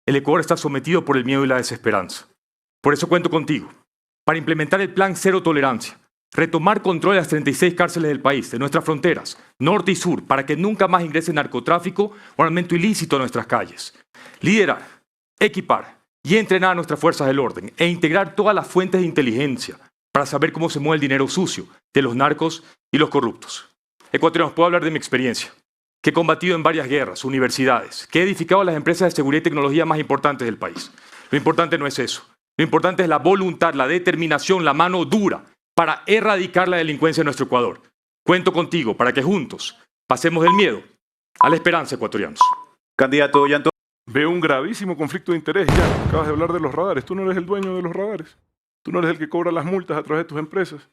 El Ecuador está sometido por el miedo y la desesperanza. Por eso cuento contigo, para implementar el Plan Cero Tolerancia, retomar control de las 36 cárceles del país, de nuestras fronteras, norte y sur, para que nunca más ingrese narcotráfico o armamento ilícito a nuestras calles. Liderar, equipar y entrenar a nuestras fuerzas del orden e integrar todas las fuentes de inteligencia para saber cómo se mueve el dinero sucio de los narcos y los corruptos. Ecuatorianos, puedo hablar de mi experiencia, que he combatido en varias guerras, universidades, que he edificado las empresas de seguridad y tecnología más importantes del país. Lo importante no es eso. Lo importante es la voluntad, la determinación, la mano dura para erradicar la delincuencia en nuestro Ecuador. Cuento contigo para que juntos pasemos del miedo a la esperanza, ecuatorianos. Candidato Yanto. Veo un gravísimo conflicto de interés. Ya acabas de hablar de los radares. Tú no eres el dueño de los radares. Tú no eres el que cobra las multas a través de tus empresas.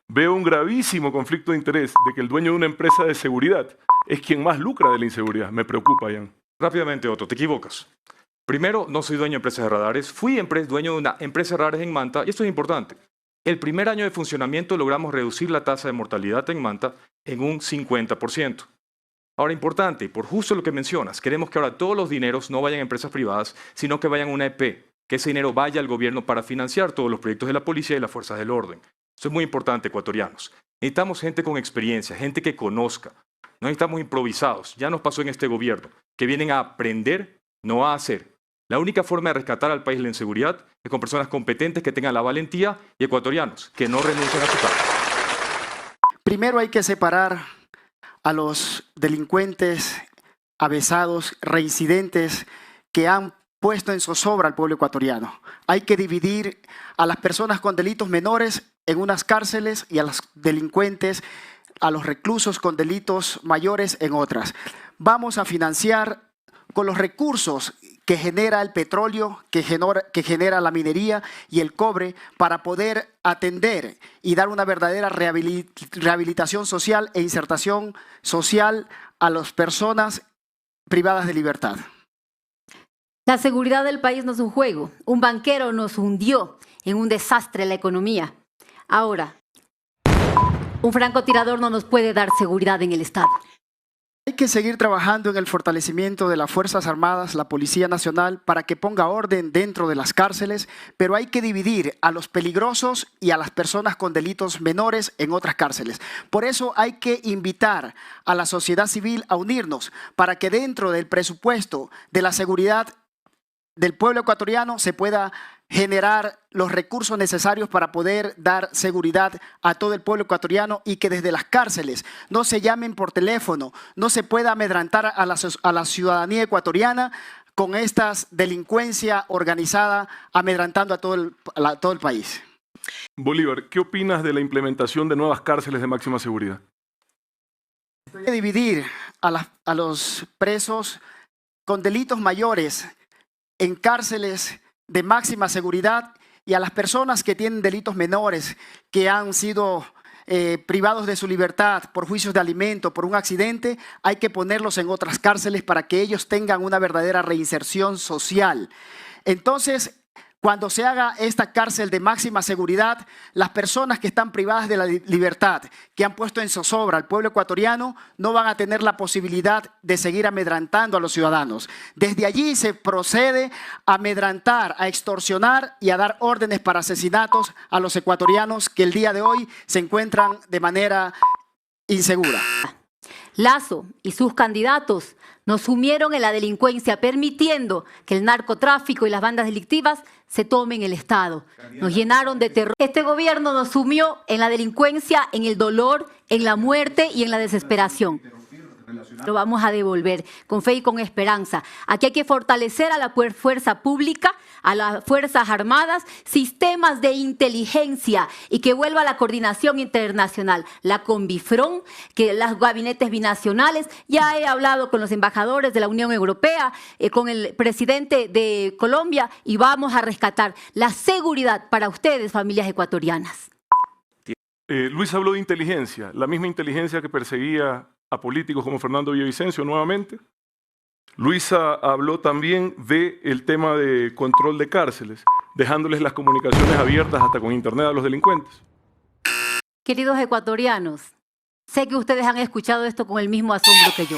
Veo un gravísimo conflicto de interés de que el dueño de una empresa de seguridad es quien más lucra de la inseguridad. Me preocupa, Jan. Rápidamente, Otto, te equivocas. Primero, no soy dueño de empresas de radares. Fui dueño de una empresa de radares en Manta, y esto es importante. El primer año de funcionamiento logramos reducir la tasa de mortalidad en Manta en un 50%. Ahora, importante, y por justo lo que mencionas, queremos que ahora todos los dineros no vayan a empresas privadas, sino que vayan a una EP, que ese dinero vaya al gobierno para financiar todos los proyectos de la policía y las fuerzas del orden. Eso es muy importante, ecuatorianos. Necesitamos gente con experiencia, gente que conozca. No necesitamos improvisados. Ya nos pasó en este gobierno, que vienen a aprender, no a hacer. La única forma de rescatar al país de la inseguridad es con personas competentes que tengan la valentía y ecuatorianos que no renuncien a su cargo. Primero hay que separar a los delincuentes avesados, reincidentes, que han puesto en zozobra al pueblo ecuatoriano. Hay que dividir a las personas con delitos menores en unas cárceles y a los delincuentes, a los reclusos con delitos mayores en otras. Vamos a financiar con los recursos que genera el petróleo, que genera la minería y el cobre, para poder atender y dar una verdadera rehabilitación social e insertación social a las personas privadas de libertad. La seguridad del país no es un juego. Un banquero nos hundió en un desastre la economía. Ahora, un francotirador no nos puede dar seguridad en el Estado. Hay que seguir trabajando en el fortalecimiento de las Fuerzas Armadas, la Policía Nacional, para que ponga orden dentro de las cárceles, pero hay que dividir a los peligrosos y a las personas con delitos menores en otras cárceles. Por eso hay que invitar a la sociedad civil a unirnos para que dentro del presupuesto de la seguridad del pueblo ecuatoriano se pueda generar los recursos necesarios para poder dar seguridad a todo el pueblo ecuatoriano, y que desde las cárceles no se llamen por teléfono, no se pueda amedrentar a la ciudadanía ecuatoriana con esta delincuencia organizada amedrentando a todo el país. Bolívar, ¿qué opinas de la implementación de nuevas cárceles de máxima seguridad? Hay que dividir a los presos con delitos mayores en cárceles de máxima seguridad, y a las personas que tienen delitos menores, que han sido privados de su libertad por juicios de alimento, por un accidente, hay que ponerlos en otras cárceles para que ellos tengan una verdadera reinserción social. Entonces, cuando se haga esta cárcel de máxima seguridad, las personas que están privadas de la libertad, que han puesto en zozobra al pueblo ecuatoriano, no van a tener la posibilidad de seguir amedrentando a los ciudadanos. Desde allí se procede a amedrentar, a extorsionar y a dar órdenes para asesinatos a los ecuatorianos que el día de hoy se encuentran de manera insegura. Lazo y sus candidatos nos sumieron en la delincuencia, permitiendo que el narcotráfico y las bandas delictivas se tomen el Estado. Nos llenaron de terror. Este gobierno nos sumió en la delincuencia, en el dolor, en la muerte y en la desesperación. Lo vamos a devolver con fe y con esperanza. Aquí hay que fortalecer a la fuerza pública, a las Fuerzas Armadas, sistemas de inteligencia, y que vuelva la coordinación internacional, la Conbifron, que los gabinetes binacionales. Ya he hablado con los embajadores de la Unión Europea, con el presidente de Colombia, y vamos a rescatar la seguridad para ustedes, familias ecuatorianas. Luis habló de inteligencia, la misma inteligencia que perseguía a políticos como Fernando Villavicencio nuevamente. Luisa habló también del tema de control de cárceles, dejándoles las comunicaciones abiertas hasta con internet a los delincuentes. Queridos ecuatorianos, sé que ustedes han escuchado esto con el mismo asombro que yo.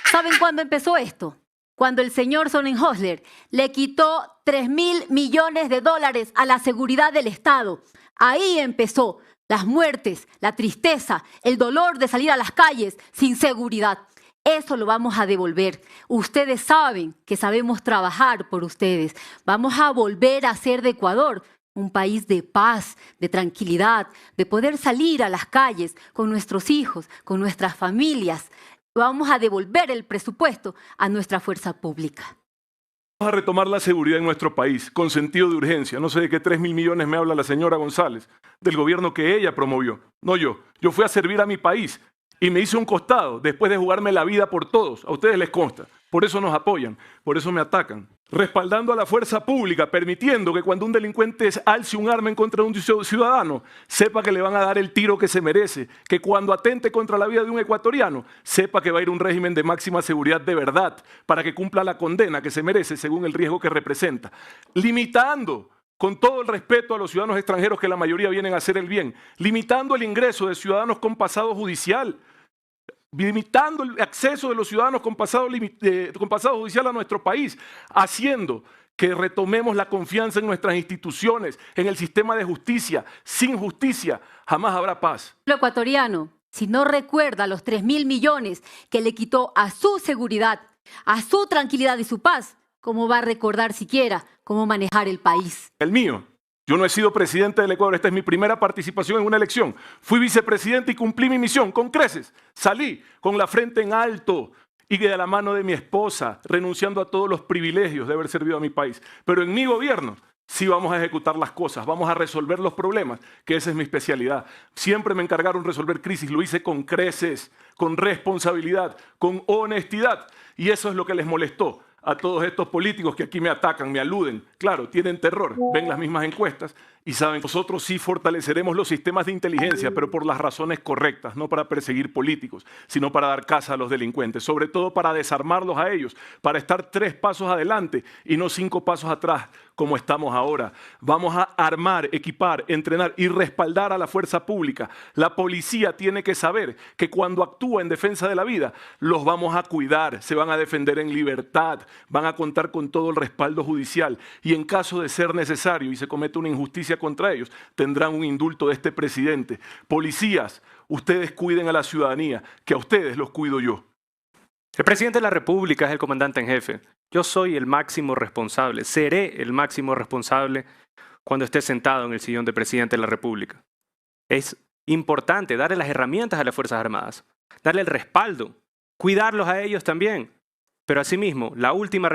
¿Saben cuándo empezó esto? cuando el señor Sonnenhösler le quitó 3.000 millones de dólares a la seguridad del Estado. Ahí empezó las muertes, la tristeza, el dolor de salir a las calles sin seguridad. Eso lo vamos a devolver. Ustedes saben que sabemos trabajar por ustedes. Vamos a volver a hacer de Ecuador un país de paz, de tranquilidad, de poder salir a las calles con nuestros hijos, con nuestras familias. Vamos a devolver el presupuesto a nuestra fuerza pública. Vamos a retomar la seguridad en nuestro país con sentido de urgencia. No sé de qué 3.000 millones me habla la señora González, del gobierno que ella promovió. No yo. Yo fui a servir a mi país y me hice un costado después de jugarme la vida por todos. A ustedes les consta. Por eso nos apoyan, por eso me atacan. Respaldando a la fuerza pública, permitiendo que cuando un delincuente alce un arma en contra de un ciudadano, sepa que le van a dar el tiro que se merece, que cuando atente contra la vida de un ecuatoriano, sepa que va a ir un régimen de máxima seguridad de verdad, para que cumpla la condena que se merece según el riesgo que representa. Limitando, con todo el respeto a los ciudadanos extranjeros que la mayoría vienen a hacer el bien, limitando el ingreso de ciudadanos con pasado judicial, limitando el acceso de los ciudadanos con pasado judicial a nuestro país, haciendo que retomemos la confianza en nuestras instituciones, en el sistema de justicia. Sin justicia jamás habrá paz. El ecuatoriano, si no recuerda los 3.000 millones que le quitó a su seguridad, a su tranquilidad y su paz, ¿cómo va a recordar siquiera cómo manejar el país? El mío. Yo no he sido presidente del Ecuador, esta es mi primera participación en una elección. Fui vicepresidente y cumplí mi misión con creces. Salí con la frente en alto y de la mano de mi esposa, renunciando a todos los privilegios de haber servido a mi país. Pero en mi gobierno sí vamos a ejecutar las cosas, vamos a resolver los problemas, que esa es mi especialidad. Siempre me encargaron resolver crisis, lo hice con creces, con responsabilidad, con honestidad. Y eso es lo que les molestó a todos estos políticos que aquí me atacan, me aluden. Claro, tienen terror, ven las mismas encuestas y saben, nosotros sí fortaleceremos los sistemas de inteligencia, pero por las razones correctas, no para perseguir políticos, sino para dar caza a los delincuentes, sobre todo para desarmarlos a ellos, para estar 3 pasos adelante y no 5 pasos atrás, como estamos ahora. Vamos a armar, equipar, entrenar y respaldar a la fuerza pública. La policía tiene que saber que cuando actúa en defensa de la vida, los vamos a cuidar, se van a defender en libertad, van a contar con todo el respaldo judicial y en caso de ser necesario y se comete una injusticia contra ellos, tendrán un indulto de este presidente. Policías, ustedes cuiden a la ciudadanía, que a ustedes los cuido yo. El presidente de la República es el comandante en jefe. Yo soy el máximo responsable, seré el máximo responsable cuando esté sentado en el sillón de presidente de la República. Es importante darle las herramientas a las Fuerzas Armadas, darle el respaldo, cuidarlos a ellos también. Pero asimismo, la última